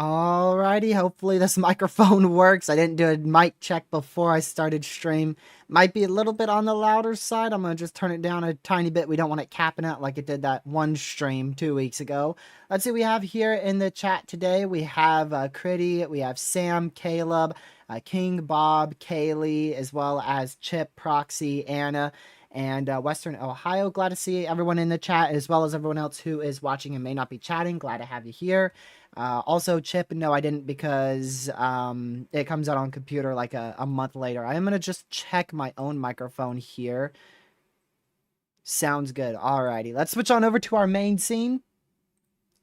Alrighty, hopefully this microphone works. I didn't do a mic check before I started stream. Might be a little bit on the louder side. I'm going to just turn it down a tiny bit. We don't want it capping out like it did that one stream 2 weeks ago. Let's see what we have here in the chat today. We have Critty, we have Sam, Caleb, King, Bob, Kaylee, as well as Chip, Proxy, Anna, and Western Ohio. Glad to see everyone in the chat, as well as everyone else who is watching and may not be chatting. Glad to have you here. Also, Chip, no, I didn't, because it comes out on computer like a month later. I am going to just check my own microphone here. Sounds good. Alrighty, let's switch on over to our main scene.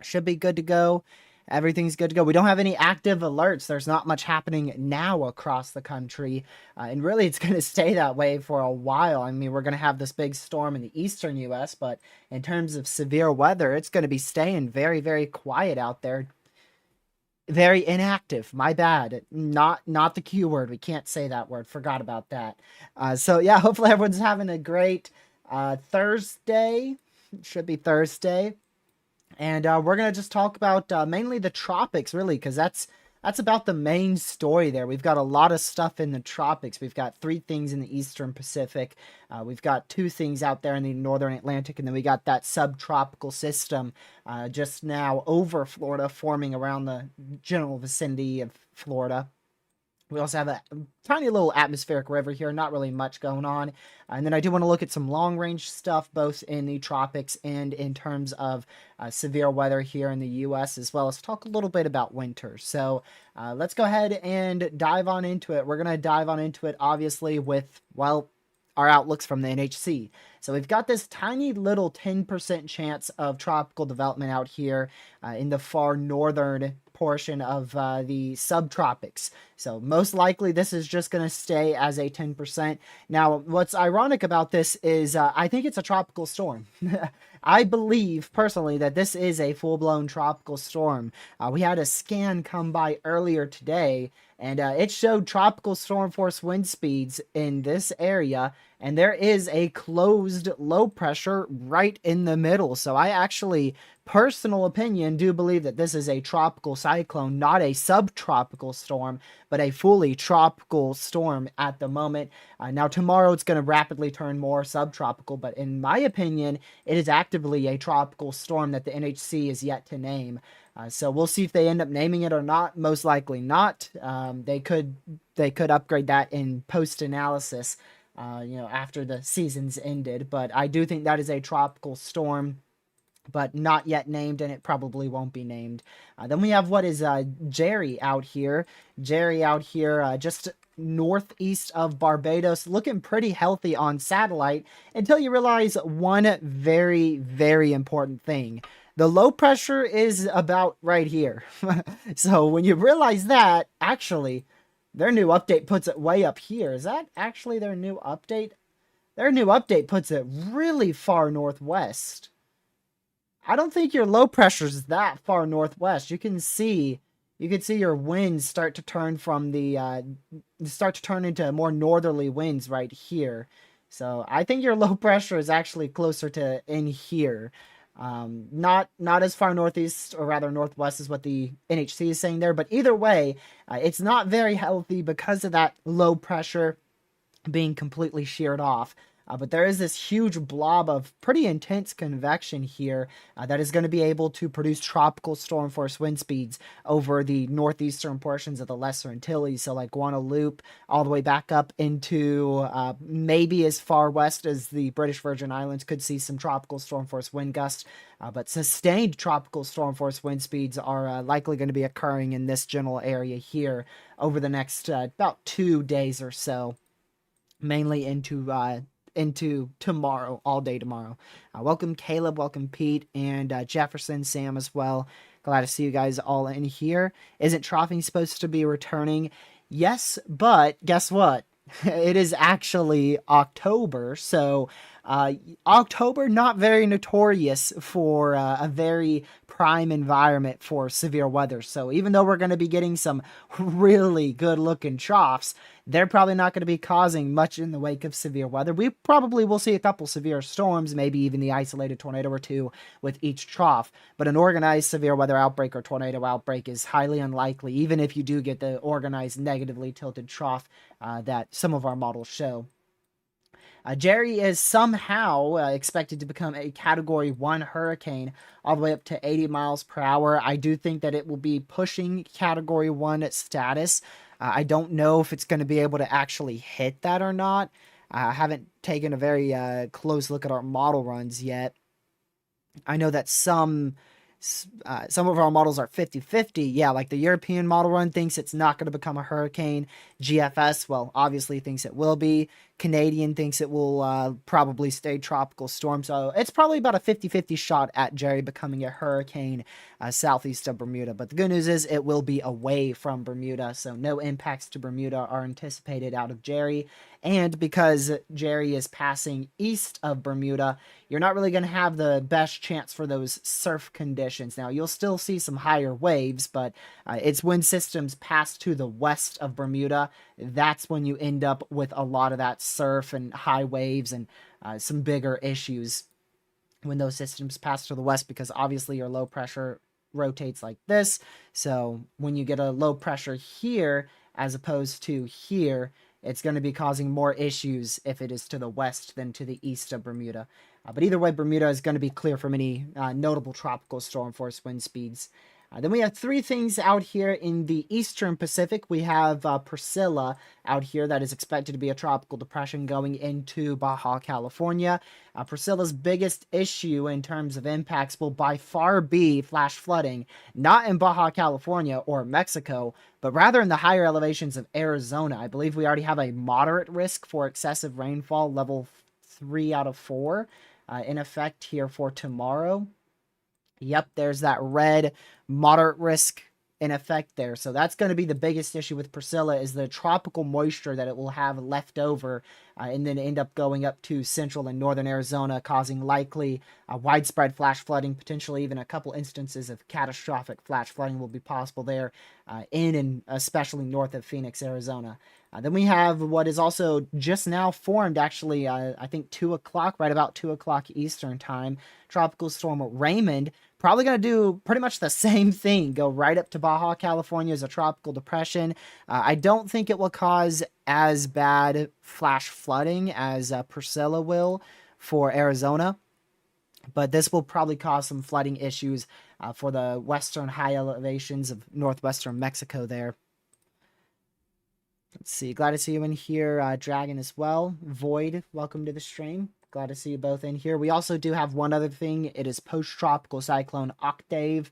Should be good to go. Everything's good to go. We don't have any active alerts. There's not much happening now across the country. And really, it's going to stay that way for a while. I mean, we're going to have this big storm in the eastern U.S., but in terms of severe weather, it's going to be staying very, very quiet out there. Very inactive. My bad. Not the Q word. We can't say that word. Forgot about that. So, yeah, hopefully everyone's having a great Thursday. It should be Thursday. And we're going to just talk about mainly the tropics, really, because that's about the main story there. We've got a lot of stuff in the tropics. We've got 3 things in the eastern Pacific. We've got 2 things out there in the northern Atlantic. And then we got that subtropical system just now over Florida, forming around the general vicinity of Florida. We also have a tiny little atmospheric river here, not really much going on. And then I do want to look at some long-range stuff, both in the tropics and in terms of severe weather here in the U.S., as well as talk a little bit about winter. So let's go ahead and dive on into it. We're going to dive on into it, obviously, with, well, our outlooks from the NHC. So we've got this tiny little 10% chance of tropical development out here in the far northern portion of the subtropics. So most likely this is just going to stay as a 10%. Now, what's ironic about this is I think it's a tropical storm. I believe personally that this is a full-blown tropical storm. We had a scan come by earlier today, and it showed tropical storm force wind speeds in this area, and there is a closed low pressure right in the middle. So I actually, personal opinion, do believe that this is a tropical cyclone, not a subtropical storm, but a fully tropical storm at the moment. Now tomorrow it's going to rapidly turn more subtropical, but in my opinion, it is actively a tropical storm that the NHC is yet to name. So we'll see if they end up naming it or not. Most likely not. They could upgrade that in post-analysis, after the season's ended. But I do think that is a tropical storm, but not yet named, and it probably won't be named. Then we have what is Jerry out here. Jerry out here just northeast of Barbados, looking pretty healthy on satellite until you realize one very, very important thing. The low pressure is about right here. So when you realize that, actually, their new update puts it way up here. Is that actually their new update? Their new update puts it really far northwest. I don't think your low pressure is that far northwest. You can see your winds start to turn from the start to turn into more northerly winds right here. So I think your low pressure is actually closer to in here. Not as far northeast or rather northwest as what the NHC is saying there, but either way, it's not very healthy because of that low pressure being completely sheared off. But there is this huge blob of pretty intense convection here that is going to be able to produce tropical storm force wind speeds over the northeastern portions of the Lesser Antilles. So like Guadeloupe all the way back up into maybe as far west as the British Virgin Islands could see some tropical storm force wind gusts. But sustained tropical storm force wind speeds are likely going to be occurring in this general area here over the next about 2 days or so, mainly into tomorrow, all day tomorrow. Welcome Caleb, welcome Pete, and Jefferson, Sam as well. Glad to see you guys all in here. Isn't troughing supposed to be returning? Yes, but guess what? It is actually October, so October not very notorious for a very prime environment for severe weather. So even though we're going to be getting some really good looking troughs, they're probably not going to be causing much in the wake of severe weather. We probably will see a couple severe storms, maybe even the isolated tornado or two with each trough. But an organized severe weather outbreak or tornado outbreak is highly unlikely, even if you do get the organized negatively tilted trough that some of our models show. Jerry is somehow expected to become a Category 1 hurricane all the way up to 80 miles per hour. I do think that it will be pushing Category 1 status. I don't know if it's going to be able to actually hit that or not. I haven't taken a very close look at our model runs yet. I know that some of our models are 50-50. Yeah, like the European model run thinks it's not going to become a hurricane. GFS, well, obviously thinks it will be. Canadian thinks it will probably stay tropical storm. So it's probably about a 50-50 shot at Jerry becoming a hurricane southeast of Bermuda. But the good news is it will be away from Bermuda. So no impacts to Bermuda are anticipated out of Jerry. And because Jerry is passing east of Bermuda, you're not really going to have the best chance for those surf conditions. Now, you'll still see some higher waves, but it's when systems pass to the west of Bermuda, that's when you end up with a lot of that surf and high waves and some bigger issues when those systems pass to the west, because obviously your low pressure rotates like this. So when you get a low pressure here as opposed to here, it's going to be causing more issues if it is to the west than to the east of Bermuda. But either way, Bermuda is going to be clear from any notable tropical storm force wind speeds. Then we have 3 things out here in the eastern Pacific. We have Priscilla out here that is expected to be a tropical depression going into Baja California. Priscilla's biggest issue in terms of impacts will by far be flash flooding, not in Baja California or Mexico, but rather in the higher elevations of Arizona. I believe we already have a moderate risk for excessive rainfall, level 3 out of 4, in effect here for tomorrow. Yep, there's that red moderate risk in effect there. So that's going to be the biggest issue with Priscilla, is the tropical moisture that it will have left over and then end up going up to central and northern Arizona, causing likely widespread flash flooding, potentially even a couple instances of catastrophic flash flooding will be possible there in and especially north of Phoenix, Arizona. Then we have what is also just now formed, actually, I think 2 o'clock, right about 2 o'clock Eastern time, Tropical Storm Raymond. Probably going to do pretty much the same thing, go right up to Baja California as a tropical depression. I don't think it will cause as bad flash flooding as Priscilla will for Arizona, but this will probably cause some flooding issues for the western high elevations of northwestern Mexico there. Let's see. Glad to see you in here, Dragon as well. Void, welcome to the stream. Glad to see you both in here. We also do have one other thing. It is post-tropical cyclone Octave.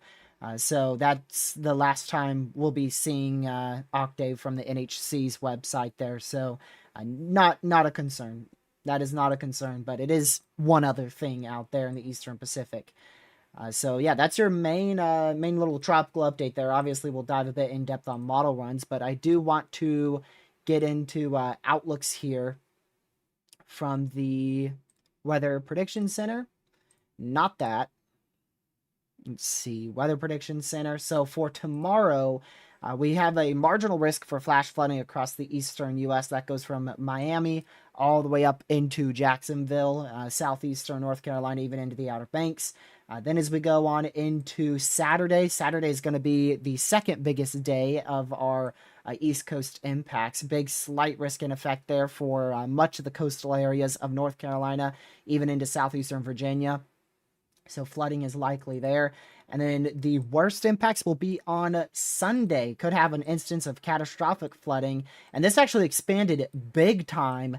So that's the last time we'll be seeing octave from the NHC's website there. So not a concern. That is not a concern, but it is one other thing out there in the Eastern Pacific. So yeah, that's your main little tropical update there. Obviously, we'll dive a bit in depth on model runs, but I do want to get into outlooks here from the Weather Prediction Center. Not that. Let's see, Weather Prediction Center. So for tomorrow, we have a marginal risk for flash flooding across the eastern U.S. That goes from Miami all the way up into Jacksonville, southeastern North Carolina, even into the Outer Banks. Then as we go on into Saturday, Saturday is going to be the second biggest day of our East Coast impacts. Big slight risk in effect there for much of the coastal areas of North Carolina, even into southeastern Virginia. So flooding is likely there. And then the worst impacts will be on Sunday. Could have an instance of catastrophic flooding. And this actually expanded big time.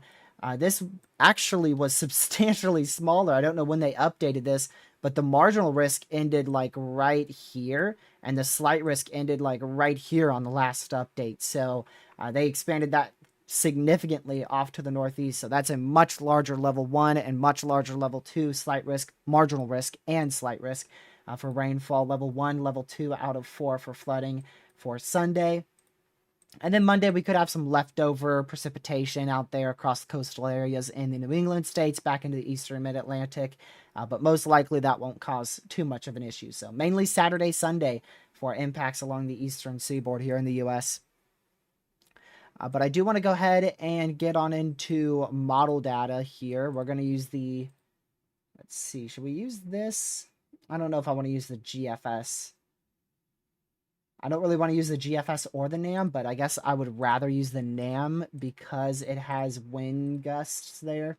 This actually was substantially smaller. I don't know when they updated this, but the marginal risk ended like right here. And the slight risk ended like right here on the last update. So they expanded that significantly off to the northeast. So that's a much larger level 1 and much larger level 2 slight risk, marginal risk, and slight risk for rainfall. Level 1, level 2 out of 4 for flooding for Sunday. And then Monday, we could have some leftover precipitation out there across the coastal areas in the New England states, back into the eastern mid-Atlantic. But most likely that won't cause too much of an issue. So mainly Saturday, Sunday for impacts along the eastern seaboard here in the U.S. But I do want to go ahead and get on into model data here. We're going to use the, let's see, should we use this? I don't know if I want to use the GFS. I don't really want to use the GFS or the NAM, but I guess I would rather use the NAM because it has wind gusts there.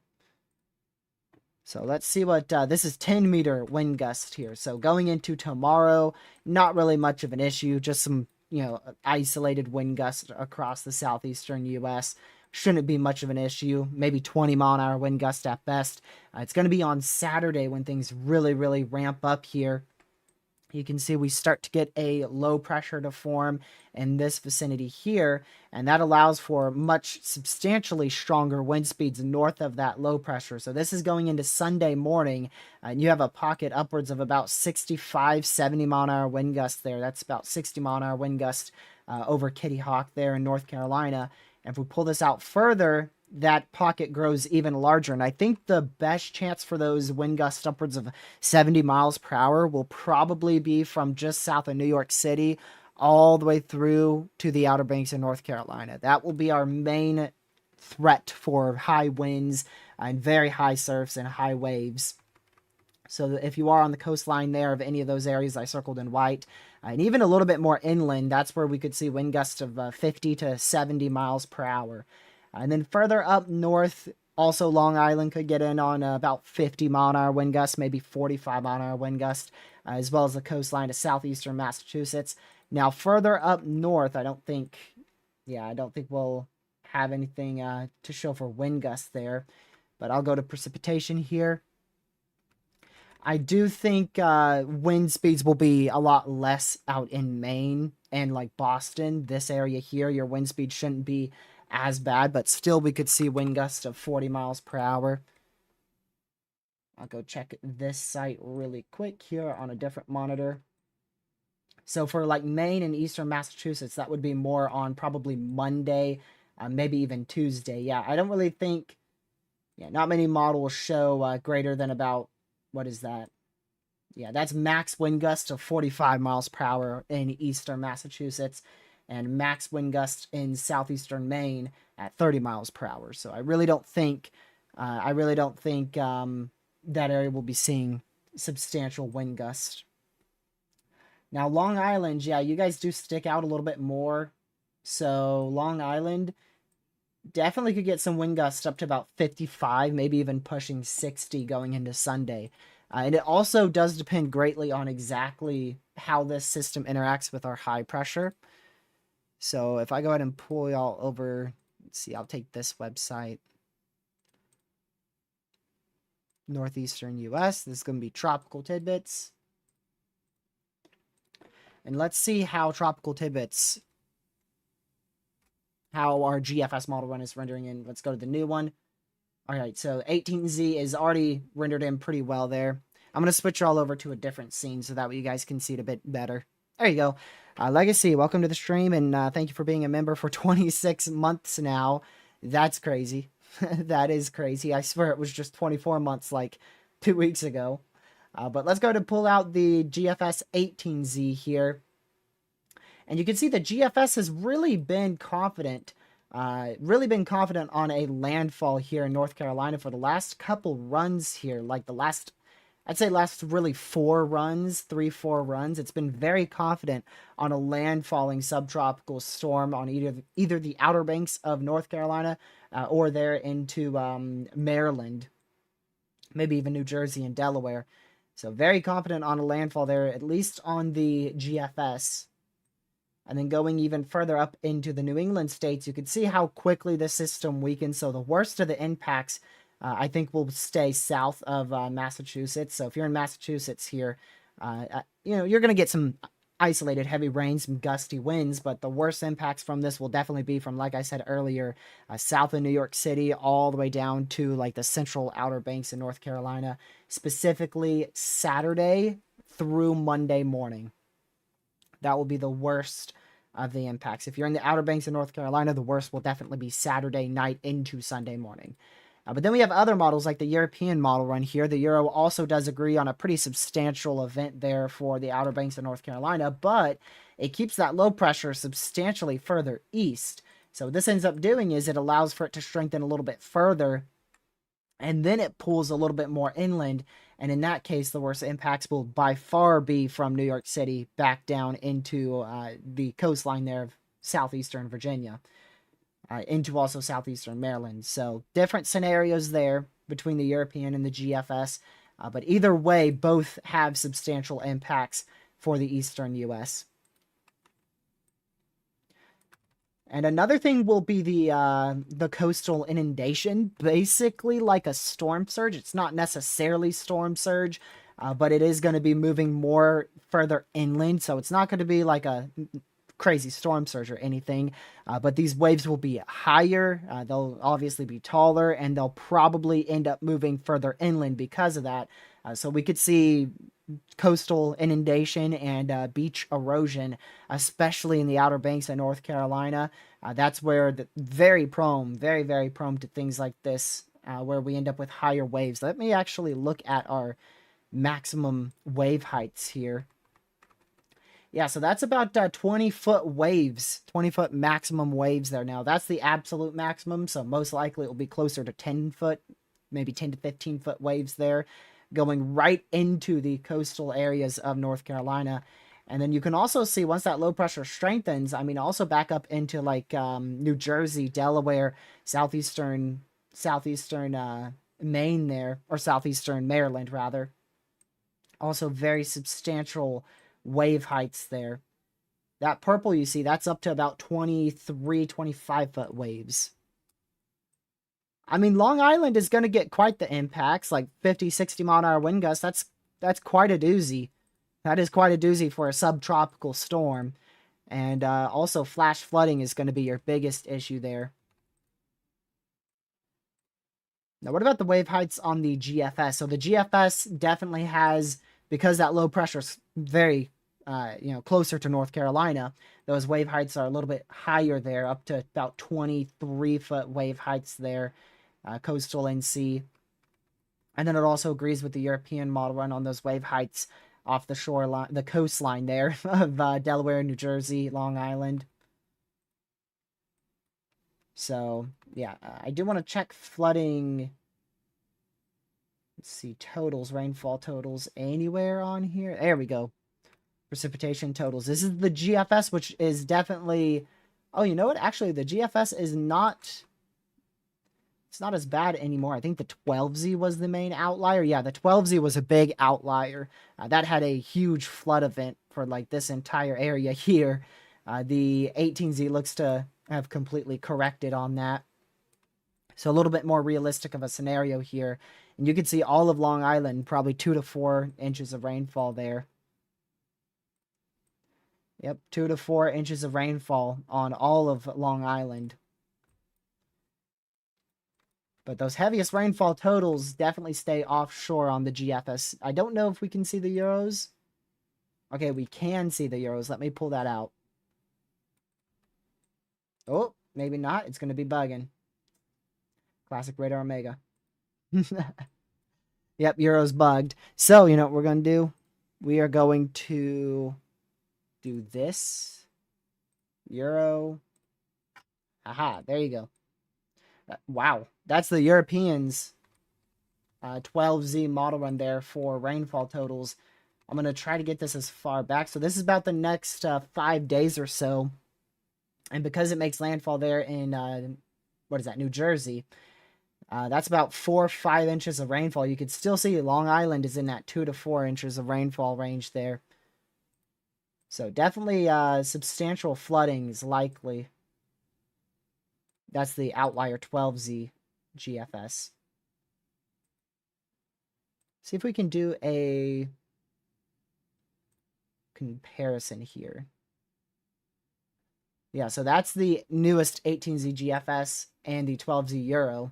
So let's see what, this is 10 meter wind gust here. So going into tomorrow, not really much of an issue, just some isolated wind gusts across the southeastern U.S. Shouldn't be much of an issue. Maybe 20 mile an hour wind gust at best. It's going to be on Saturday when things really, really ramp up here. You can see we start to get a low pressure to form in this vicinity here, and that allows for much substantially stronger wind speeds north of that low pressure. So this is going into Sunday morning, and you have a pocket upwards of about 65, 70 mile an hour wind gust there. That's about 60 mile an hour wind gust over Kitty Hawk there in North Carolina. And if we pull this out further, that pocket grows even larger. And I think the best chance for those wind gusts upwards of 70 miles per hour will probably be from just south of New York City all the way through to the Outer Banks of North Carolina. That will be our main threat for high winds and very high surfs and high waves. So if you are on the coastline there of any of those areas I circled in white, and even a little bit more inland, that's where we could see wind gusts of 50 to 70 miles per hour. And then further up north, also Long Island could get in on about 50 mile an hour wind gust, maybe 45 mile an hour wind gust, as well as the coastline to southeastern Massachusetts. Now further up north, I don't think we'll have anything to show for wind gusts there. But I'll go to precipitation here. I do think wind speeds will be a lot less out in Maine and like Boston. This area here, your wind speed shouldn't be as bad, but still we could see wind gusts of 40 miles per hour. I'll go check this site really quick here on a different monitor. So for like Maine and eastern Massachusetts, that would be more on probably Monday, maybe even Tuesday. Yeah, I don't really think, not many models show greater than about, what is that? Yeah, that's max wind gust of 45 miles per hour in eastern Massachusetts and max wind gust in southeastern Maine at 30 miles per hour. So I really don't think that area will be seeing substantial wind gusts. Now Long Island, yeah, you guys do stick out a little bit more. So Long Island definitely could get some wind gusts up to about 55, maybe even pushing 60 going into Sunday. And it also does depend greatly on exactly how this system interacts with our high pressure. So if I go ahead and pull y'all over, let's see, I'll take this website. Northeastern US, this is going to be Tropical Tidbits. And let's see how Tropical Tidbits, how our GFS model run is rendering in. Let's go to the new one. All right, so 18Z is already rendered in pretty well there. I'm going to switch all over to a different scene so that way you guys can see it a bit better. There you go. Legacy, welcome to the stream, and thank you for being a member for 26 months now. That's crazy. That is crazy. I swear it was just 24 months like 2 weeks ago. But let's go to pull out the GFS 18Z here. And you can see the GFS has really been confident on a landfall here in North Carolina for the last couple runs here. Like I'd say last really 4 runs, 3-4 runs. It's been very confident on a landfalling subtropical storm on either the Outer Banks of North Carolina or there into Maryland, maybe even New Jersey and Delaware. So very confident on a landfall there, at least on the GFS. And then going even further up into the New England states, you can see how quickly the system weakens. So the worst of the impacts, I think, will stay south of Massachusetts. So if you're in Massachusetts here, you're going to get some isolated heavy rains, some gusty winds, but the worst impacts from this will definitely be from, like I said earlier, south of New York City all the way down to like the central Outer Banks in North Carolina, specifically Saturday through Monday morning. That will be the worst of the impacts. If you're in the Outer Banks of North Carolina, the worst will definitely be Saturday night into Sunday morning. But then we have other models like the European model run here. The Euro also does agree on a pretty substantial event there for the Outer Banks of North Carolina, but it keeps that low pressure substantially further east. So what this ends up doing is it allows for it to strengthen a little bit further, and then it pulls a little bit more inland. And in that case, the worst impacts will by far be from New York City back down into the coastline there of southeastern Virginia, into also southeastern Maryland. So different scenarios there between the European and the GFS. But either way, both have substantial impacts for the eastern U.S. And another thing will be the coastal inundation, basically like a storm surge. It's not necessarily storm surge, but it is going to be moving more further inland, so it's not going to be like a crazy storm surge or anything, but these waves will be higher, they'll obviously be taller, and they'll probably end up moving further inland because of that. So we could see coastal inundation and beach erosion, especially in the Outer Banks of North Carolina. That's where very, very prone to things like this, where we end up with higher waves. Let me actually look at our maximum wave heights here. Yeah, so that's about 20-foot waves, 20-foot maximum waves there. Now, that's the absolute maximum, so most likely it will be closer to 10-foot, maybe 10 to 15-foot waves there, going right into the coastal areas of North Carolina. And then you can also see once that low pressure strengthens, I mean, also back up into like New Jersey, Delaware, southeastern Maine there, or southeastern Maryland rather. Also very substantial wave heights there. That purple you see, that's up to about 23, 25-foot waves. I mean, Long Island is going to get quite the impacts, like 50, 60 mile an hour wind gusts. That's quite a doozy. That is quite a doozy for a subtropical storm. And also flash flooding is going to be your biggest issue there. Now, what about the wave heights on the GFS? So the GFS definitely has, because that low pressure is very closer to North Carolina, those wave heights are a little bit higher there, up to about 23-foot wave heights there, coastal NC. And then it also agrees with the European model run on those wave heights off the shoreline, the coastline there of Delaware, New Jersey, Long Island. So, yeah, I do want to check flooding. Let's see, totals, rainfall totals anywhere on here. There we go. Precipitation totals. This is the GFS, which is definitely... Oh, you know what? Actually, the GFS is not... It's not as bad anymore. I think the 12Z was the main outlier. Yeah, the 12Z was a big outlier. That had a huge flood event for, like, this entire area here. The 18Z looks to have completely corrected on that. So a little bit more realistic of a scenario here. And you can see all of Long Island, probably 2 to 4 inches of rainfall there. Yep, 2 to 4 inches of rainfall on all of Long Island. But those heaviest rainfall totals definitely stay offshore on the GFS. I don't know if we can see the Euros. Okay, we can see the Euros. Let me pull that out. Oh, maybe not. It's going to be bugging. Classic Radar Omega. Yep, Euro's bugged. So, you know what we're going to do? We are going to do this. Euro. Aha, there you go. Wow, that's the Europeans 12Z model run there for rainfall totals. I'm going to try to get this as far back. So this is about the next 5 days or so. And because it makes landfall there in, what is that, New Jersey, that's about 4 or 5 inches of rainfall. You can still see Long Island is in that 2 to 4 inches of rainfall range there. So definitely substantial flooding is likely. That's the outlier 12Z GFS. See if we can do a comparison here. Yeah, so that's the newest 18Z GFS and the 12Z Euro.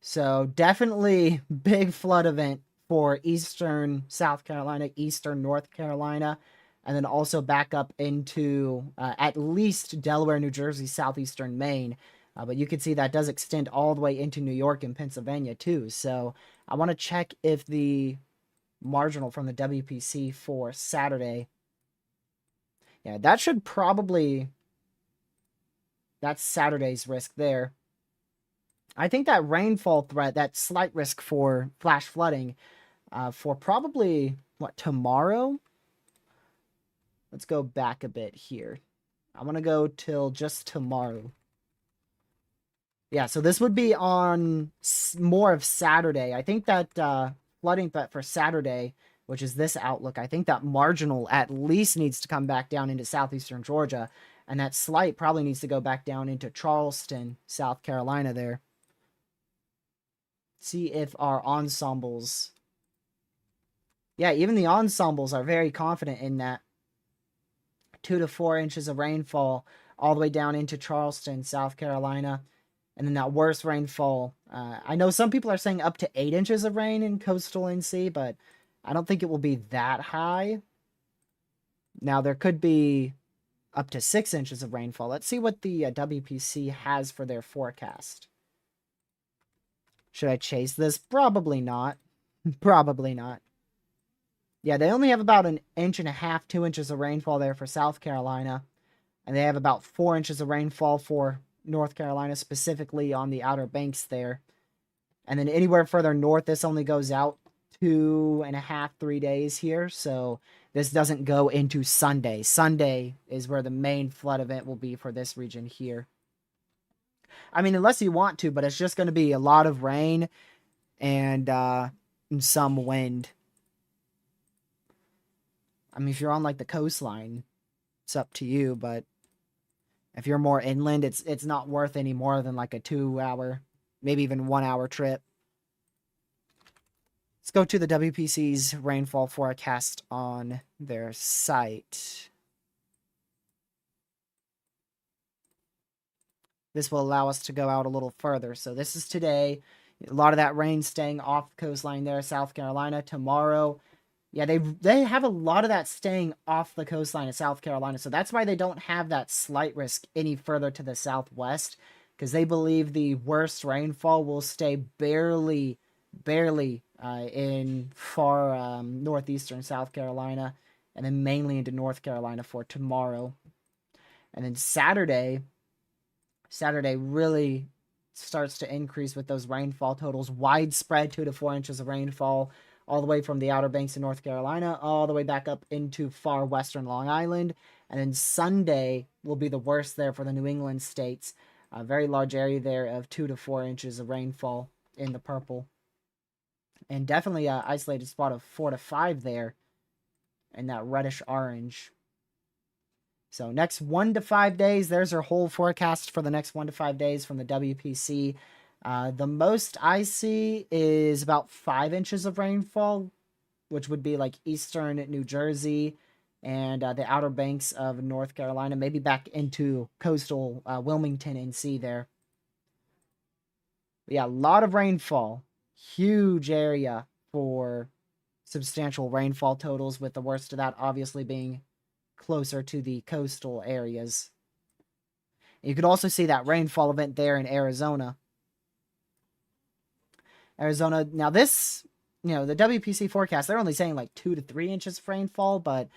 So definitely big flood event for Eastern South Carolina, Eastern North Carolina, and then also back up into at least Delaware, New Jersey, southeastern Maine. But you can see that does extend all the way into New York and Pennsylvania too. So I want to check if the marginal from the WPC for Saturday, yeah, that should probably, that's Saturday's risk there. I think that rainfall threat, that slight risk for flash flooding for probably, what, tomorrow? Let's go back a bit here. I want to go till just tomorrow. Yeah, so this would be on more of Saturday. I think that flooding threat for Saturday, which is this outlook, I think that marginal at least needs to come back down into southeastern Georgia. And that slight probably needs to go back down into Charleston, South Carolina there. See if our ensembles... Yeah, even the ensembles are very confident in that 2 to 4 inches of rainfall all the way down into Charleston, South Carolina. And then that worst rainfall. I know some people are saying up to 8 inches of rain in coastal NC, but I don't think it will be that high. Now, there could be up to 6 inches of rainfall. Let's see what the WPC has for their forecast. Should I chase this? Probably not. Probably not. Yeah, they only have about 1.5 inches, 2 inches of rainfall there for South Carolina. And they have about 4 inches of rainfall for North Carolina, specifically on the Outer Banks there. And then anywhere further north, this only goes out 2.5, 3 days here. So this doesn't go into Sunday. Sunday is where the main flood event will be for this region here. I mean, unless you want to, but it's just going to be a lot of rain and some wind. I mean, if you're on like the coastline, it's up to you, but if you're more inland, it's not worth any more than like a 2-hour, maybe even 1-hour trip. Let's go to the WPC's rainfall forecast on their site. This will allow us to go out a little further. So this is today. A lot of that rain staying off the coastline there, South Carolina. Tomorrow, yeah, they have a lot of that staying off the coastline of South Carolina. So that's why they don't have that slight risk any further to the southwest, because they believe the worst rainfall will stay barely in far northeastern South Carolina, and then mainly into North Carolina for tomorrow. And then Saturday really starts to increase with those rainfall totals. Widespread 2 to 4 inches of rainfall all the way from the Outer Banks of North Carolina, all the way back up into far western Long Island. And then Sunday will be the worst there for the New England states. A very large area there of 2 to 4 inches of rainfall in the purple. And definitely an isolated spot of 4 to 5 there in that reddish orange. So next 1 to 5 days, there's our whole forecast for the next 1 to 5 days from the WPC. The most I see is about 5 inches of rainfall, which would be like eastern New Jersey and the Outer Banks of North Carolina, maybe back into coastal Wilmington, NC there. But yeah, a lot of rainfall. Huge area for substantial rainfall totals, with the worst of that obviously being closer to the coastal areas. You could also see that rainfall event there in Arizona. Arizona, now this, the WPC forecast, they're only saying like 2 to 3 inches of rainfall, but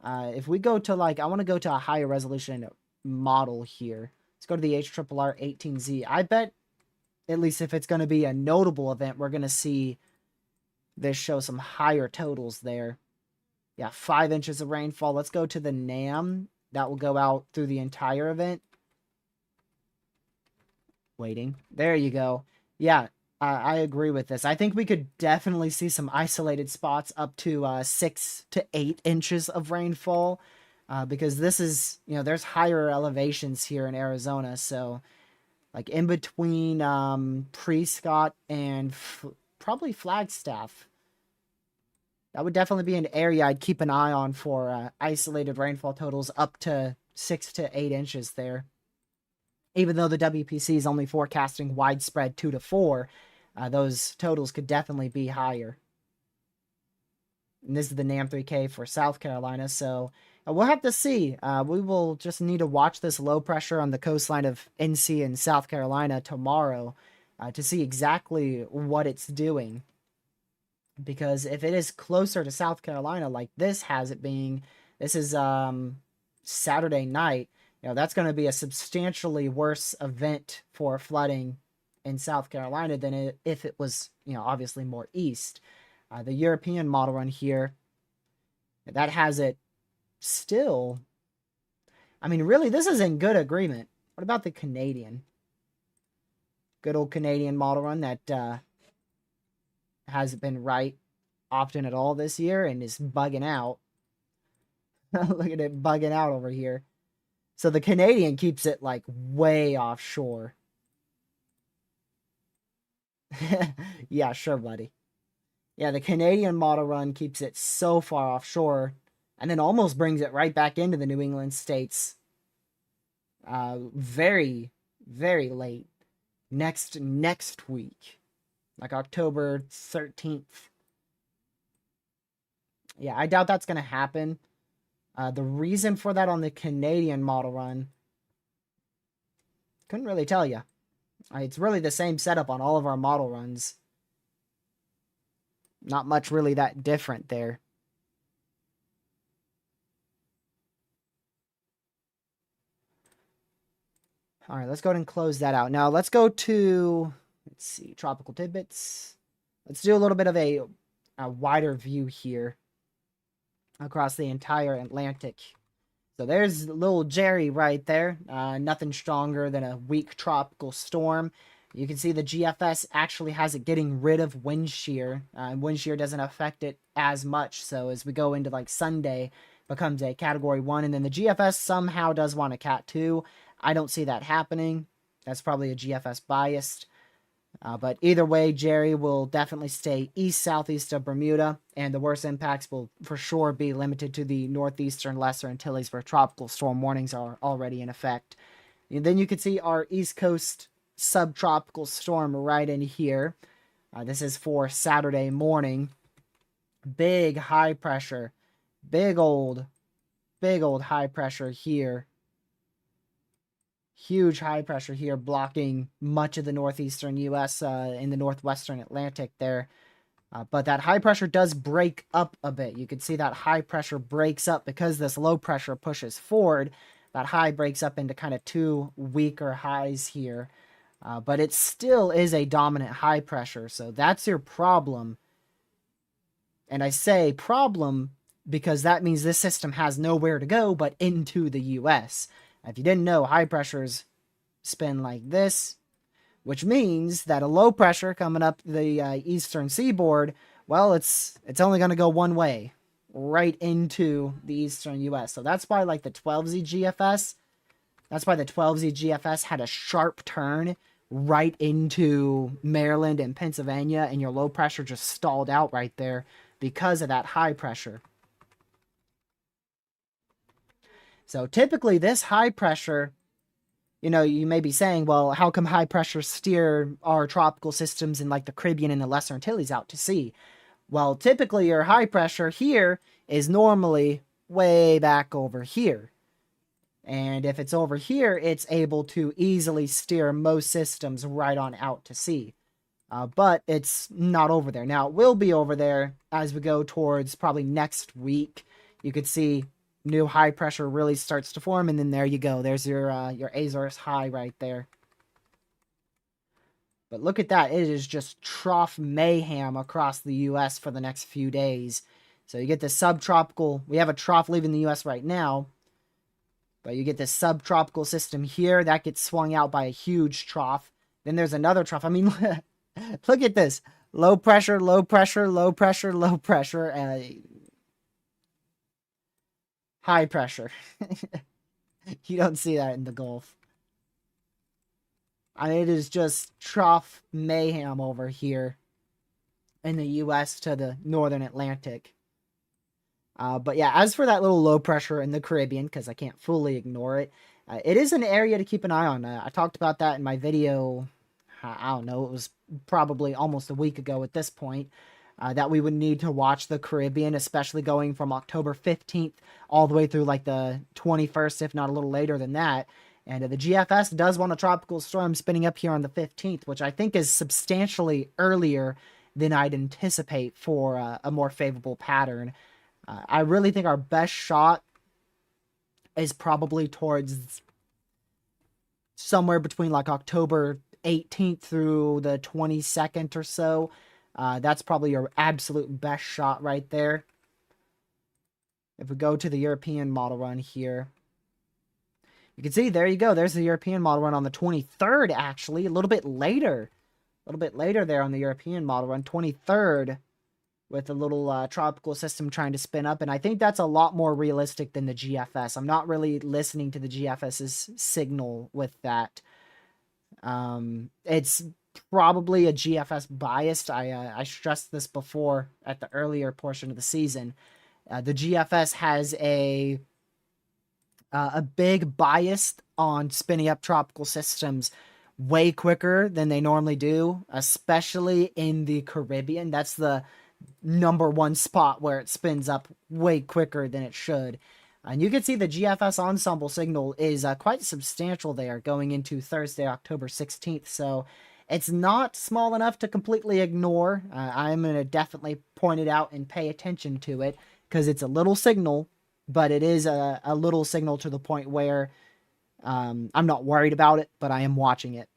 if we go to I want to go to a higher resolution model here. Let's go to the HRRR 18Z. I bet, at least if it's going to be a notable event, we're going to see this show some higher totals there. Yeah, 5 inches of rainfall. Let's go to the NAM. That will go out through the entire event. Waiting. There you go. Yeah, I agree with this. I think we could definitely see some isolated spots up to 6 to 8 inches of rainfall, because this is, there's higher elevations here in Arizona. So, like in between Prescott and probably Flagstaff, that would definitely be an area I'd keep an eye on for isolated rainfall totals up to 6 to 8 inches there. Even though the WPC is only forecasting widespread 2 to 4, those totals could definitely be higher. And this is the NAM 3K for South Carolina, so we'll have to see. We will just need to watch this low pressure on the coastline of NC and South Carolina tomorrow to see exactly what it's doing. Because if it is closer to South Carolina, like this has it being, this is Saturday night, that's going to be a substantially worse event for flooding in South Carolina than if it was, obviously more east. The European model run here, that has it still. I mean, really, this is in good agreement. What about the Canadian? Good old Canadian model run that hasn't been right often at all this year and is bugging out. Look at it bugging out over here. So the Canadian keeps it like way offshore. Yeah, sure, buddy. Yeah, the Canadian model run keeps it so far offshore and then almost brings it right back into the New England states very, very late next week, like October 13th. Yeah, I doubt that's going to happen. The reason for that on the Canadian model run, couldn't really tell you. It's really the same setup on all of our model runs. Not much really that different there. All right, let's go ahead and close that out. Now let's go to, let's see, tropical tidbits. Let's do a little bit of a wider view here across the entire Atlantic. So there's little Jerry right there. Nothing stronger than a weak tropical storm. You can see the GFS actually has it getting rid of wind shear. Wind shear doesn't affect it as much. So as we go into like Sunday, becomes a Category 1. And then the GFS somehow does want a Cat 2. I don't see that happening. That's probably a GFS biased. But either way, Jerry will definitely stay east-southeast of Bermuda, and the worst impacts will for sure be limited to the northeastern Lesser Antilles, where tropical storm warnings are already in effect. And then you can see our East Coast subtropical storm right in here. This is for Saturday morning. Big high pressure. Big old high pressure here. Huge high pressure here blocking much of the northeastern U.S. In the northwestern Atlantic there. But that high pressure does break up a bit. You can see that high pressure breaks up because this low pressure pushes forward. That high breaks up into kind of two weaker highs here. But it still is a dominant high pressure. So that's your problem. And I say problem because that means this system has nowhere to go but into the U.S. If you didn't know, high pressures spin like this, which means that a low pressure coming up the eastern seaboard, well, it's only going to go one way, right into the eastern U.S. So that's why, like, the 12Z GFS, that's why the 12Z GFS had a sharp turn right into Maryland and Pennsylvania, and your low pressure just stalled out right there because of that high pressure. So typically this high pressure, you may be saying, well, how come high pressure steer our tropical systems in like the Caribbean and the Lesser Antilles out to sea? Well, typically your high pressure here is normally way back over here. And if it's over here, it's able to easily steer most systems right on out to sea. But it's not over there. Now, it will be over there as we go towards probably next week. You could see new high pressure really starts to form, and then there you go. There's your Azores high right there. But look at that. It is just trough mayhem across the U.S. for the next few days. So you get the subtropical. We have a trough leaving the U.S. right now. But you get this subtropical system here. That gets swung out by a huge trough. Then there's another trough. I mean, look at this. Low pressure, low pressure, low pressure, low pressure. High pressure. You don't see that in the Gulf. I mean, it is just trough mayhem over here in the U.S. to the northern Atlantic. But yeah, as for that little low pressure in the Caribbean, because I can't fully ignore it, it is an area to keep an eye on. I talked about that in my video, I don't know, it was probably almost a week ago at this point, that we would need to watch the Caribbean, especially going from October 15th all the way through like the 21st, if not a little later than that. And the GFS does want a tropical storm spinning up here on the 15th, which I think is substantially earlier than I'd anticipate for a more favorable pattern. I really think our best shot is probably towards somewhere between like October 18th through the 22nd or so. That's probably your absolute best shot right there. If we go to the European model run here, you can see, there you go. There's the European model run on the 23rd, actually. A little bit later. A little bit later there on the European model run, 23rd. With a little tropical system trying to spin up. And I think that's a lot more realistic than the GFS. I'm not really listening to the GFS's signal with that. It's probably a GFS biased. I stressed this before at the earlier portion of the season. The GFS has a big bias on spinning up tropical systems way quicker than they normally do, especially in the Caribbean. That's the number one spot where it spins up way quicker than it should. And you can see the GFS ensemble signal is quite substantial there going into Thursday, October 16th. So it's not small enough to completely ignore. I'm going to definitely point it out and pay attention to it because it's a little signal, but it is a little signal to the point where I'm not worried about it, but I am watching it.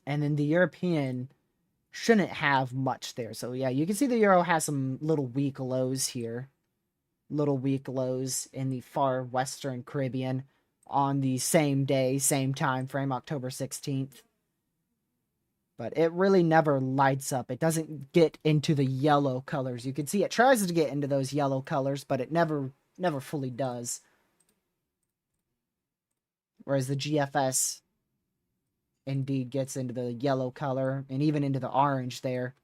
And then the European shouldn't have much there. So yeah, you can see the Euro has some little weak lows here. Little weak lows in the far western Caribbean on the same day, same time frame, October 16th. But it really never lights up. It doesn't get into the yellow colors. You can see it tries to get into those yellow colors, but it never fully does. Whereas the GFS indeed gets into the yellow color and even into the orange there.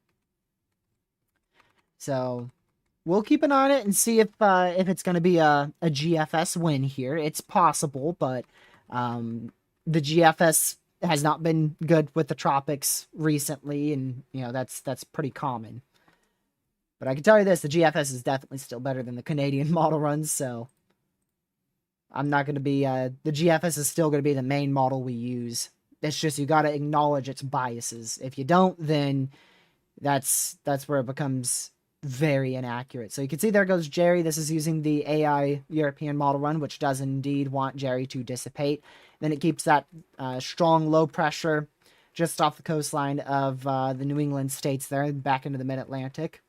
So we'll keep an eye on it and see if it's going to be a GFS win here. It's possible, but the GFS has not been good with the tropics recently, and that's pretty common. But I can tell you this, the GFS is definitely still better than the Canadian model runs, so I'm not going to be the GFS is still going to be the main model we use. It's just you got to acknowledge its biases. If you don't, then that's where it becomes very inaccurate. So you can see there goes Jerry. This is using the AI European model run, which does indeed want Jerry to dissipate. Then it keeps that strong low pressure just off the coastline of the New England states there, back into the mid-Atlantic.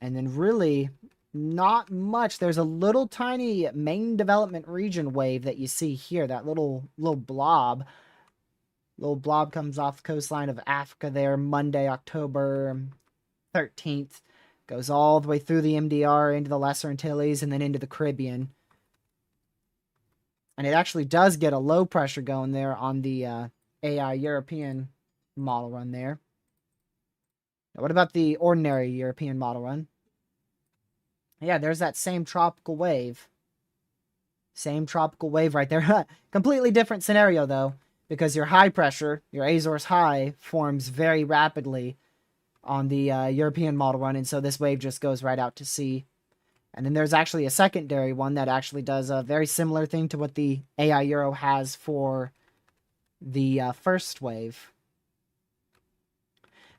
And then really not much. There's a little tiny main development region wave that you see here, that little blob. Little blob comes off the coastline of Africa there, Monday, October 13th. Goes all the way through the MDR into the Lesser Antilles and then into the Caribbean. And it actually does get a low pressure going there on the AI European model run there. Now, what about the ordinary European model run? Yeah, there's that same tropical wave. Same tropical wave right there. Completely different scenario, though, because your high pressure, your Azores high, forms very rapidly on the European model run, and so this wave just goes right out to sea. And then there's actually a secondary one that actually does a very similar thing to what the AI Euro has for the first wave.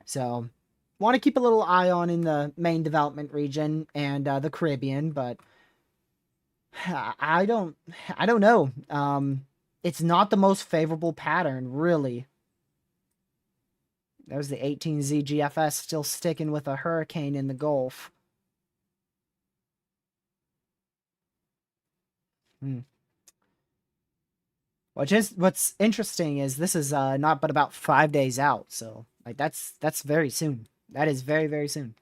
So, want to keep a little eye on in the main development region and the Caribbean, but I don't, I don't know. It's not the most favorable pattern, really. There's the 18Z GFS still sticking with a hurricane in the Gulf. Hmm. What's interesting is this is not but about 5 days out, so like that's very soon. That is very, very soon.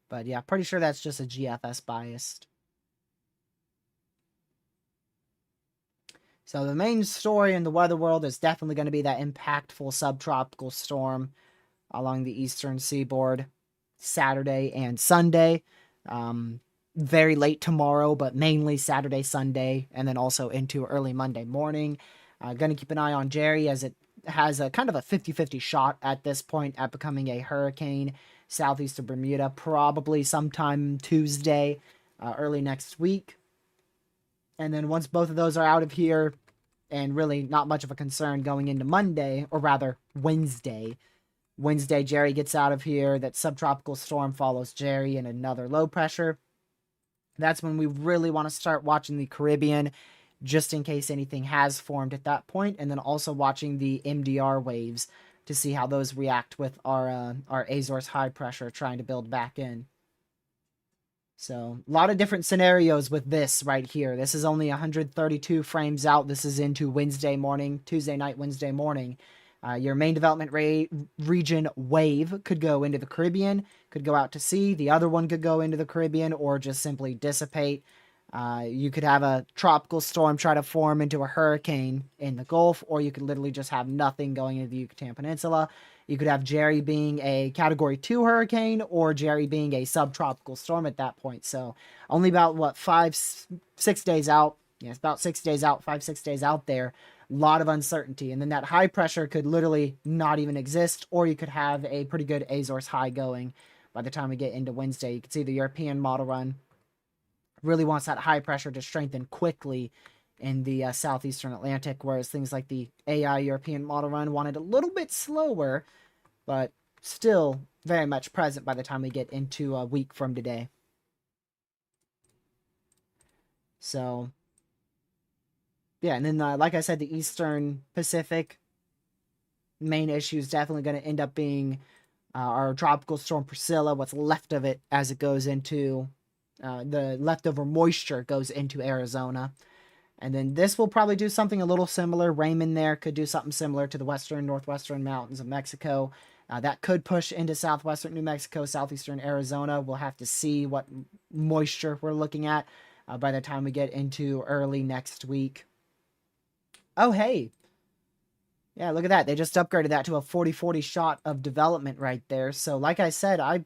But yeah, pretty sure that's just a GFS biased. So the main story in the weather world is definitely going to be that impactful subtropical storm along the eastern seaboard Saturday and Sunday. Very late tomorrow, but mainly Saturday, Sunday, and then also into early Monday morning. Going to keep an eye on Jerry as it has a kind of a 50-50 shot at this point at becoming a hurricane southeast of Bermuda, probably sometime Tuesday, early next week. And then once both of those are out of here, and really not much of a concern going into Monday, or rather Wednesday. Wednesday, Jerry gets out of here. That subtropical storm follows Jerry in another low pressure. That's when we really want to start watching the Caribbean, just in case anything has formed at that point, and then also watching the MDR waves to see how those react with our Azores high pressure trying to build back in. So, a lot of different scenarios with this right here. This is only 132 frames out. This is into Wednesday morning, Tuesday night, Wednesday morning. Your main development region wave could go into the Caribbean, could go out to sea. The other one could go into the Caribbean or just simply dissipate. You could have a tropical storm try to form into a hurricane in the Gulf, or you could literally just have nothing going into the Yucatan Peninsula. You could have Jerry being a Category 2 hurricane or Jerry being a subtropical storm at that point. So only about, 6 days out. Yeah, it's about 6 days out, 6 days out there. A lot of uncertainty. And then that high pressure could literally not even exist, or you could have a pretty good Azores high going by the time we get into Wednesday. You can see the European model run really wants that high pressure to strengthen quickly in the southeastern Atlantic, whereas things like the AI European model run wanted a little bit slower, but still very much present by the time we get into a week from today. So, yeah, and then like I said, the Eastern Pacific main issue is definitely going to end up being our tropical storm Priscilla, what's left of it as it goes into the leftover moisture goes into Arizona. And then this will probably do something a little similar. Raymond there could do something similar to the western, northwestern mountains of Mexico. That could push into southwestern New Mexico, southeastern Arizona. We'll have to see what moisture we're looking at by the time we get into early next week. Oh, hey. Yeah, look at that. They just upgraded that to a 40-40 shot of development right there. So, like I said, I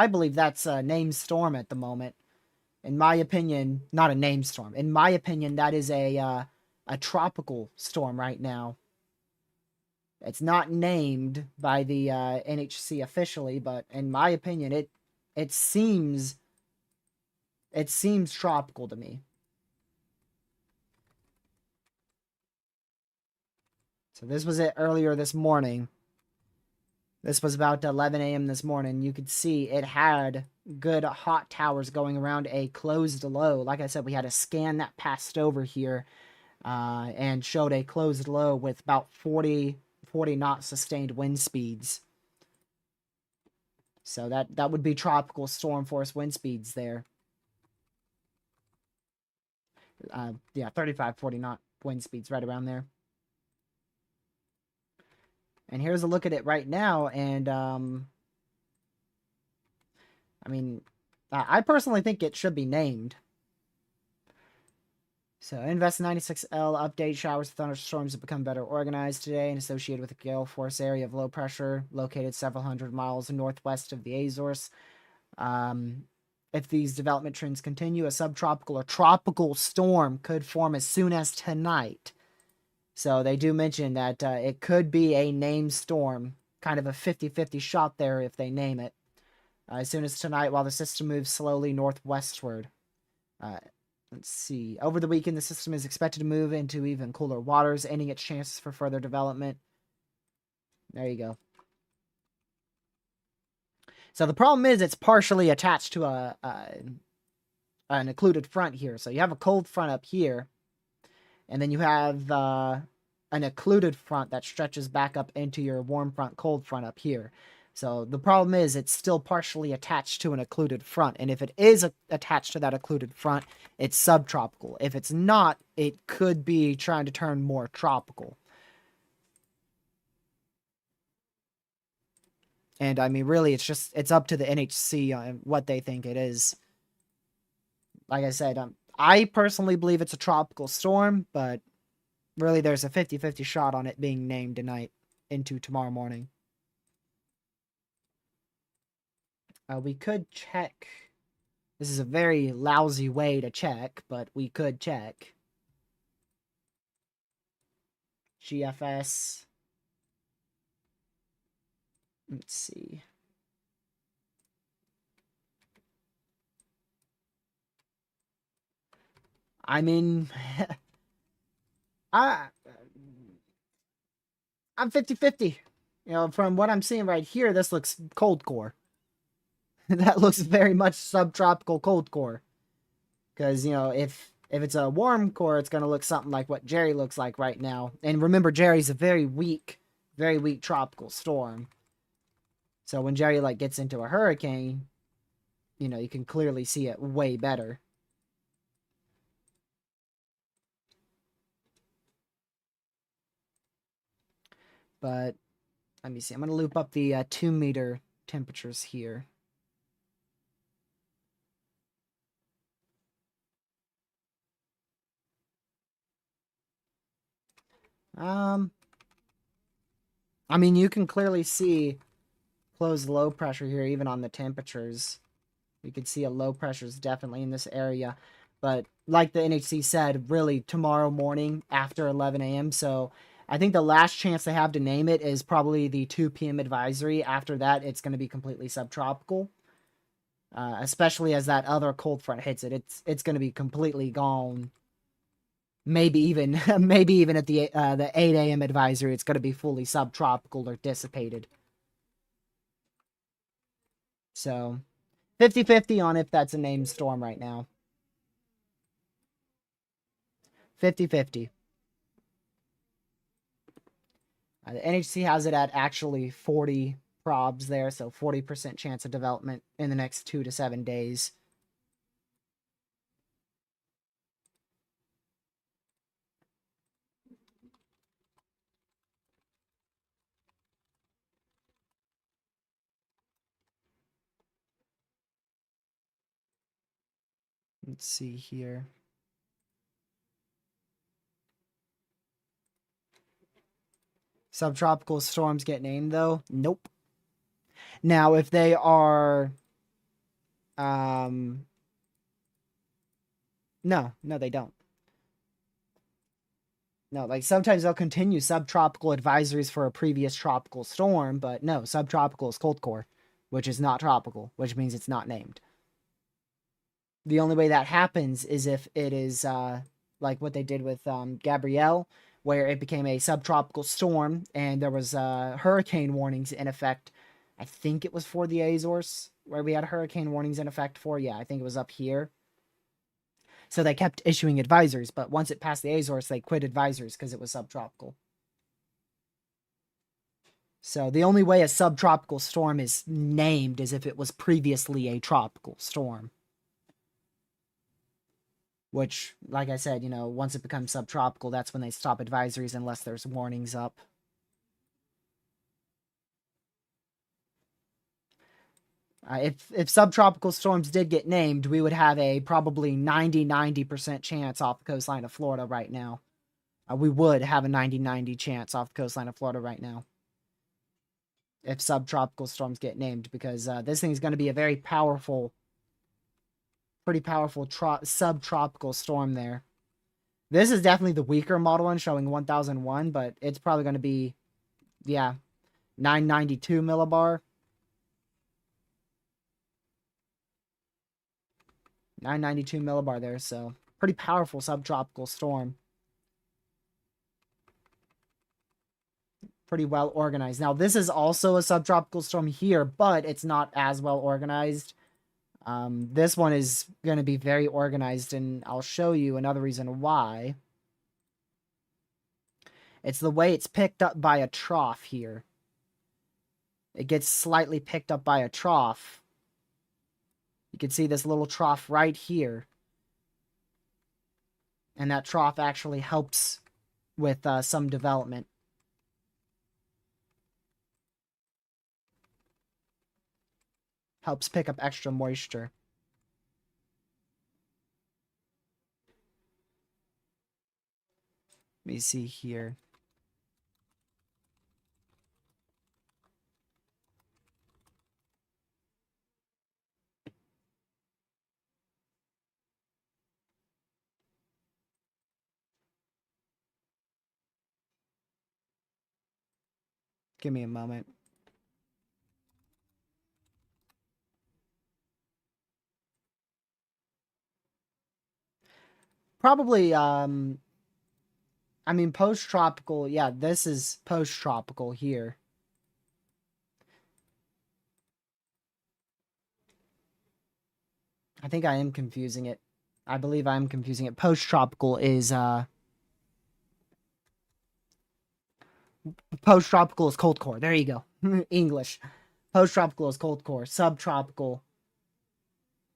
believe that's a named storm at the moment. In my opinion, not a named storm. In my opinion, that is a tropical storm right now. It's not named by the NHC officially, but in my opinion, it seems tropical to me. So this was it earlier this morning. This was about 11 a.m. this morning. You could see it had good hot towers going around a closed low. Like I said, we had a scan that passed over here and showed a closed low with about 40 knot sustained wind speeds. So that would be tropical storm force wind speeds there. Yeah, 35, 40 knot wind speeds right around there. And here's a look at it right now. And, I mean, I personally think it should be named. So, Invest 96L update: showers and thunderstorms have become better organized today and associated with a gale force area of low pressure located several hundred miles northwest of the Azores. If these development trends continue, a subtropical or tropical storm could form as soon as tonight. So, they do mention that it could be a named storm, kind of a 50-50 shot there if they name it. As soon as tonight, while the system moves slowly northwestward. Let's see. Over the weekend, the system is expected to move into even cooler waters, ending its chances for further development. There you go. So the problem is it's partially attached to an occluded front here. So you have a cold front up here, and then you have an occluded front that stretches back up into your warm front, cold front up here. So the problem is it's still partially attached to an occluded front. And if it is attached to that occluded front, it's subtropical. If it's not, it could be trying to turn more tropical. And I mean, really, it's up to the NHC on what they think it is. Like I said, I personally believe it's a tropical storm, but really there's a 50-50 shot on it being named tonight into tomorrow morning. We could check. This is a very lousy way to check, but we could check. GFS. Let's see. I mean, I'm 50-50. You know, from what I'm seeing right here, this looks cold core. That looks very much subtropical cold core. Because, you know, if it's a warm core, it's going to look something like what Jerry looks like right now. And remember, Jerry's a very weak tropical storm. So when Jerry, like, gets into a hurricane, you know, you can clearly see it way better. But, let me see. I'm going to loop up the 2-meter temperatures here. I mean, you can clearly see closed low pressure here, even on the temperatures. You can see a low pressure is definitely in this area. But like the NHC said, really tomorrow morning after 11 a.m. So I think the last chance they have to name it is probably the 2 p.m. advisory. After that, it's going to be completely subtropical. Especially as that other cold front hits it. It's going to be completely gone. Maybe even at the 8 a.m. advisory, it's going to be fully subtropical or dissipated. So 50-50 on if that's a named storm right now. 50-50. The NHC has it at actually 40 probs there, so 40% chance of development in the next 2 to 7 days. Let's see here. Subtropical storms get named, though? Nope. Now, if they are... No, they don't. No, like sometimes they'll continue subtropical advisories for a previous tropical storm, but no, subtropical is cold core, which is not tropical, which means it's not named. The only way that happens is if it is like what they did with Gabrielle, where it became a subtropical storm and there was hurricane warnings in effect. I think it was for the Azores, where we had hurricane warnings in effect for. Yeah, I think it was up here. So they kept issuing advisories, but once it passed the Azores, they quit advisories because it was subtropical. So the only way a subtropical storm is named is if it was previously a tropical storm. Which, like I said, you know, once it becomes subtropical, that's when they stop advisories unless there's warnings up. If subtropical storms did get named, we would have a probably 90% chance off the coastline of Florida right now. We would have a 90 chance off the coastline of Florida right now if subtropical storms get named, because this thing is going to be a very powerful, pretty powerful subtropical storm there. This is definitely the weaker model one, showing 1001, but it's probably going to be, yeah, 992 millibar. 992 millibar there, so pretty powerful subtropical storm. Pretty well organized. Now, this is also a subtropical storm here, but it's not as well organized. This one is going to be very organized, and I'll show you another reason why. It's the way it's picked up by a trough here. It gets slightly picked up by a trough. You can see this little trough right here. And that trough actually helps with some development. Helps pick up extra moisture. Let me see here. Give me a moment. Probably, I mean, post-tropical, yeah, this is post-tropical here. I think I am confusing it. I believe I am confusing it. Post-tropical is, post-tropical is cold core. There you go. English. Post-tropical is cold core. Subtropical.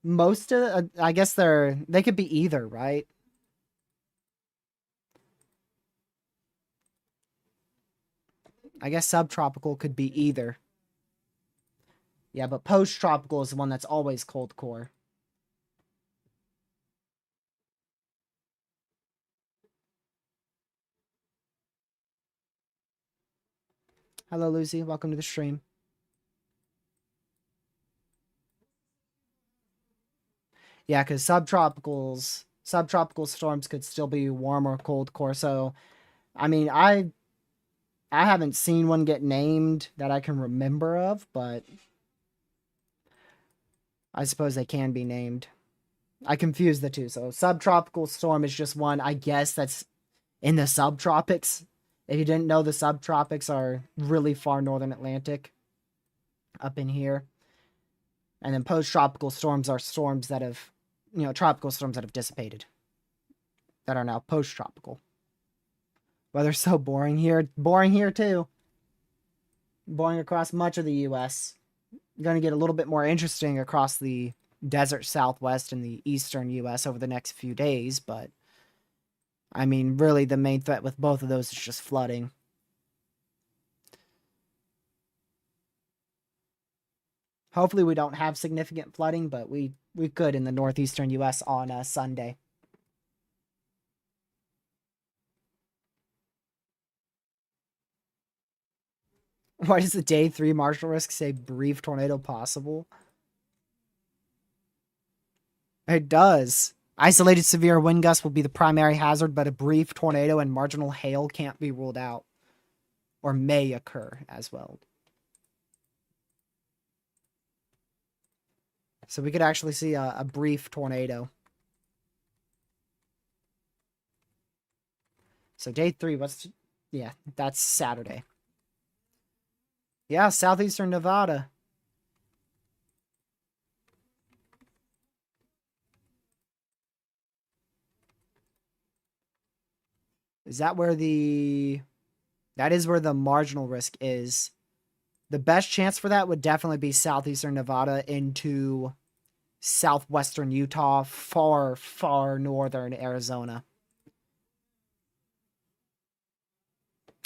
Most of, I guess they could be either, right? I guess subtropical could be either. Yeah, but post-tropical is the one that's always cold core. Hello, Lucy. Welcome to the stream. Yeah, because subtropical storms could still be warm or cold core. So, I mean, I haven't seen one get named that I can remember of, but I suppose they can be named. I confuse the two. So, subtropical storm is just one, I guess, that's in the subtropics. If you didn't know, the subtropics are really far northern Atlantic up in here. And then post-tropical storms are storms that have, tropical storms that have dissipated. That are now post-tropical. Weather's so boring here. Boring here, too. Boring across much of the U.S. Going to get a little bit more interesting across the desert Southwest and the Eastern U.S. over the next few days, but I mean, really, the main threat with both of those is just flooding. Hopefully we don't have significant flooding, but we could in the northeastern U.S. on Sunday. Why does the day 3 Marshall risk say brief tornado possible? It does. Isolated severe wind gusts will be the primary hazard, but a brief tornado and marginal hail can't be ruled out. Or may occur as well. So we could actually see a brief tornado. So day 3, yeah, that's Saturday. Yeah, southeastern Nevada. Is that where that is where the marginal risk is. The best chance for that would definitely be southeastern Nevada into southwestern Utah, far, far northern Arizona.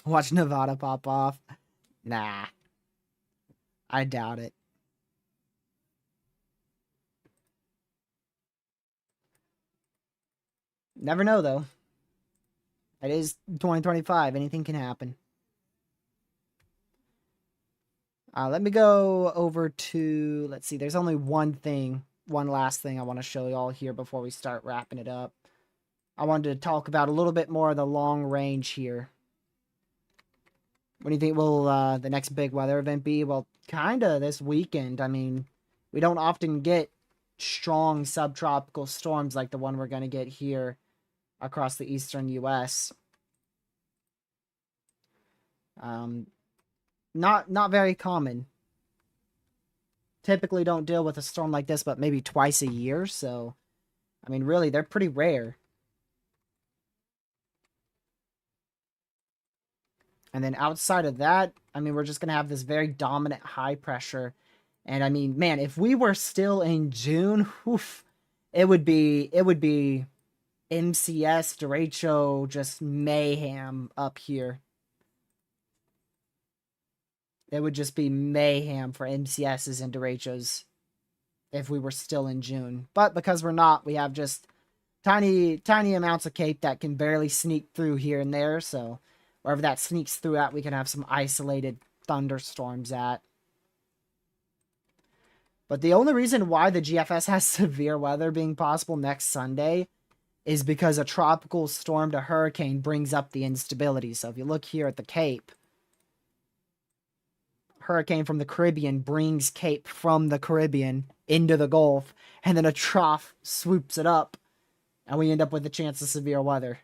Watch Nevada pop off. Nah. I doubt it. Never know, though. It is 2025. Anything can happen. Let me go over to, let's see, there's only one last thing I want to show y'all here before we start wrapping it up. I wanted to talk about a little bit more of the long range here. What do you think will the next big weather event be? Well, kind of this weekend. I mean, we don't often get strong subtropical storms like the one we're going to get here across the eastern U.S. Not very common. Typically don't deal with a storm like this, but maybe twice a year. So, I mean, really, they're pretty rare. And then outside of that, I mean, we're just going to have this very dominant high pressure. And I mean, man, if we were still in June, oof, it would be MCS, derecho, just mayhem up here. It would just be mayhem for MCSs and derechos if we were still in June. But because we're not, we have just tiny amounts of cape that can barely sneak through here and there. So wherever that sneaks through at, we can have some isolated thunderstorms at. But the only reason why the GFS has severe weather being possible next Sunday is because a tropical storm to hurricane brings up the instability. So if you look here at the Cape, hurricane from the Caribbean brings Cape from the Caribbean into the Gulf, and then a trough swoops it up, and we end up with a chance of severe weather.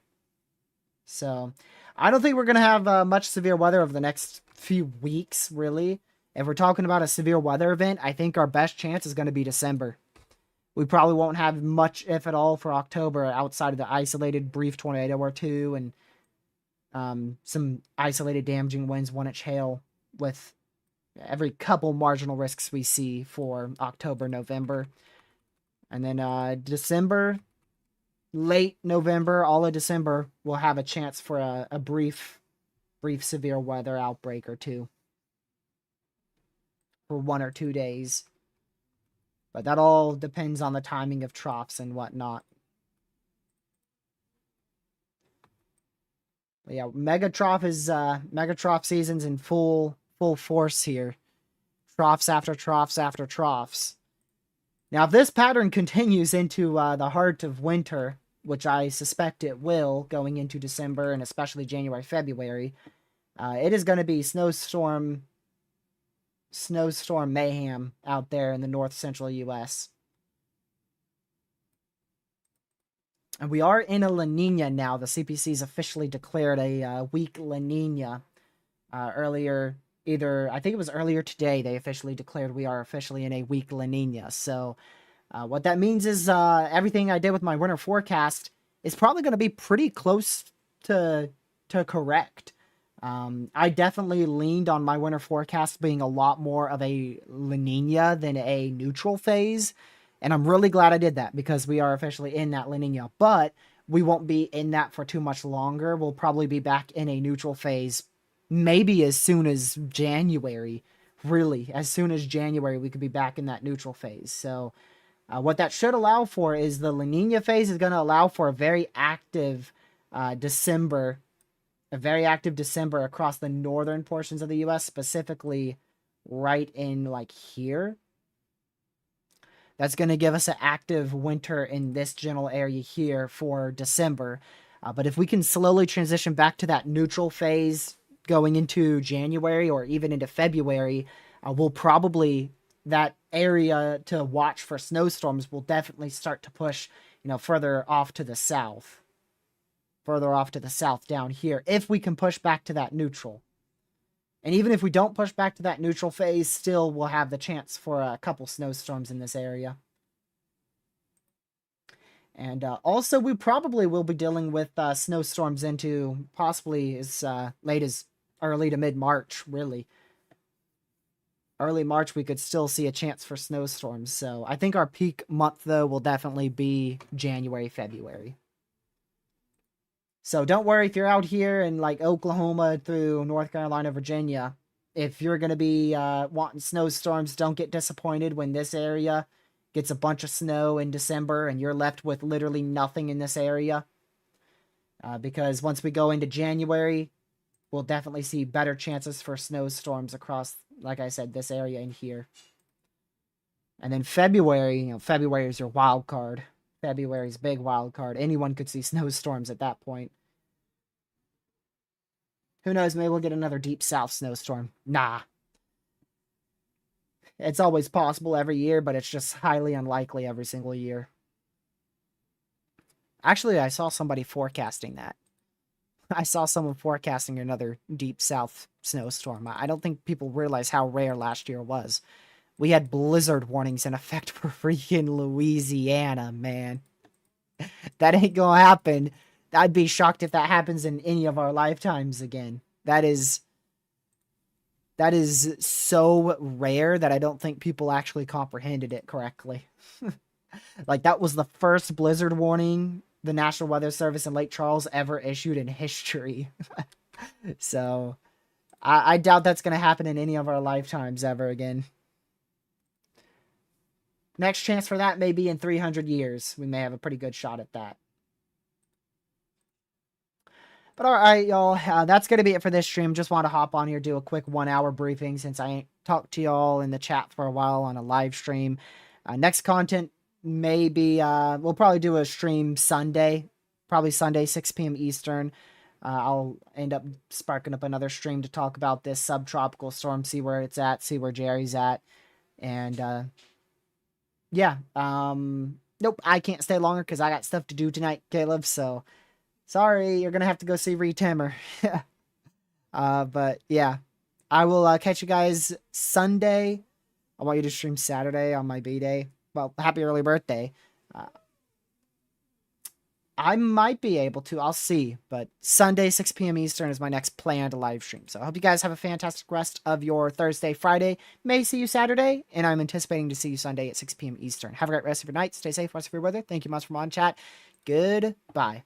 So I don't think we're going to have much severe weather over the next few weeks, really. If we're talking about a severe weather event, I think our best chance is going to be December. We probably won't have much, if at all, for October outside of the isolated brief tornado or two and some isolated damaging winds, 1-inch hail, with every couple marginal risks we see for October, November. And then December, late November, all of December, we'll have a chance for a brief severe weather outbreak or two for 1 or 2 days. But that all depends on the timing of troughs and whatnot. But yeah, megatroph season's in full force here. Troughs after troughs after troughs. Now, if this pattern continues into the heart of winter, which I suspect it will, going into December and especially January, February, it is going to be snowstorm mayhem out there in the north central U.S. And we are in a La Nina now. The CPC's officially declared a weak La Nina earlier. I think it was earlier today, they officially declared we are officially in a weak La Nina. So what that means is everything I did with my winter forecast is probably going to be pretty close to correct. I definitely leaned on my winter forecast being a lot more of a La Nina than a neutral phase. And I'm really glad I did that because we are officially in that La Nina. But we won't be in that for too much longer. We'll probably be back in a neutral phase maybe as soon as January. Really, as soon as January, we could be back in that neutral phase. So what that should allow for is the La Nina phase is going to allow for a very active December. A very active December across the northern portions of the U.S., specifically right in like here. That's going to give us an active winter in this general area here for December. But if we can slowly transition back to that neutral phase going into January or even into February, we'll probably, that area to watch for snowstorms will definitely start to push, further off to the south. Further off to the south down here, if we can push back to that neutral. And even if we don't push back to that neutral phase, still we'll have the chance for a couple snowstorms in this area. And also, we probably will be dealing with snowstorms into possibly as late as early to mid-March, really. Early March, we could still see a chance for snowstorms. So I think our peak month, though, will definitely be January, February. So don't worry if you're out here in like Oklahoma through North Carolina, Virginia. If you're going to be wanting snowstorms, don't get disappointed when this area gets a bunch of snow in December and you're left with literally nothing in this area. because once we go into January, we'll definitely see better chances for snowstorms across, like I said, this area in here. And then February, February is your wild card. February's big wild card. Anyone could see snowstorms at that point. Who knows, maybe we'll get another deep south snowstorm. Nah. It's always possible every year, but it's just highly unlikely every single year. Actually, I saw somebody forecasting that. I saw someone forecasting another deep south snowstorm. I don't think people realize how rare last year was. We had blizzard warnings in effect for freaking Louisiana, man. That ain't gonna happen. I'd be shocked if that happens in any of our lifetimes again. That is so rare that I don't think people actually comprehended it correctly. Like, that was the first blizzard warning the National Weather Service in Lake Charles ever issued in history. So, I doubt that's going to happen in any of our lifetimes ever again. Next chance for that may be in 300 years. We may have a pretty good shot at that. But alright, y'all, that's going to be it for this stream. Just want to hop on here, do a quick 1 hour briefing since I ain't talked to y'all in the chat for a while on a live stream. Next content maybe, we'll probably do a stream Sunday, probably Sunday, 6 p.m. Eastern. I'll end up sparking up another stream to talk about this subtropical storm, see where it's at, see where Jerry's at. And, yeah, nope, I can't stay longer because I got stuff to do tonight, Caleb, so sorry, you're gonna have to go see Retimmer. But yeah, I will catch you guys Sunday. I want you to stream Saturday on my B-Day. Well, happy early birthday. I might be able to. I'll see. But Sunday, 6 p.m. Eastern is my next planned live stream. So I hope you guys have a fantastic rest of your Thursday, Friday. May see you Saturday. And I'm anticipating to see you Sunday at 6 p.m. Eastern. Have a great rest of your night. Stay safe. Watch for your weather. Thank you much for on chat. Goodbye.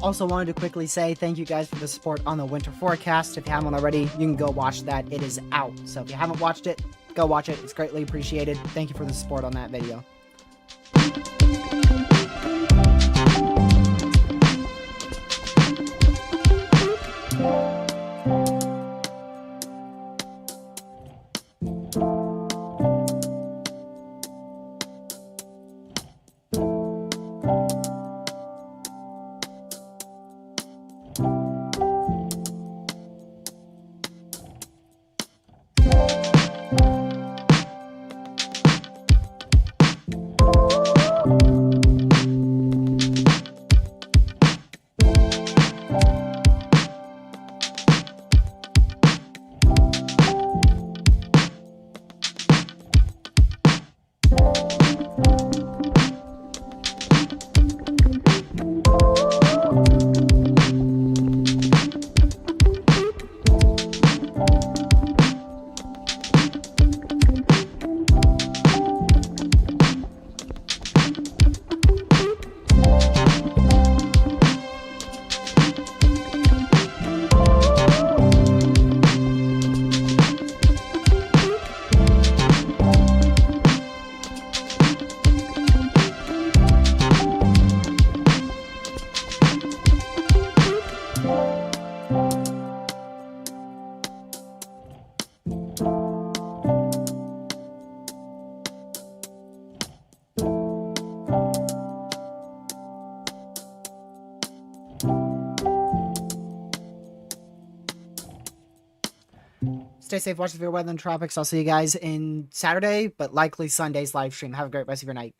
Also wanted to quickly say thank you guys for the support on the winter forecast. If you haven't already, you can go watch that. It is out. So if you haven't watched it, go watch it. It's greatly appreciated. Thank you for the support on that video. stay safe, watch the severe weather in the tropics. I'll see you guys in Saturday, but likely Sunday's live stream. Have a great rest of your night.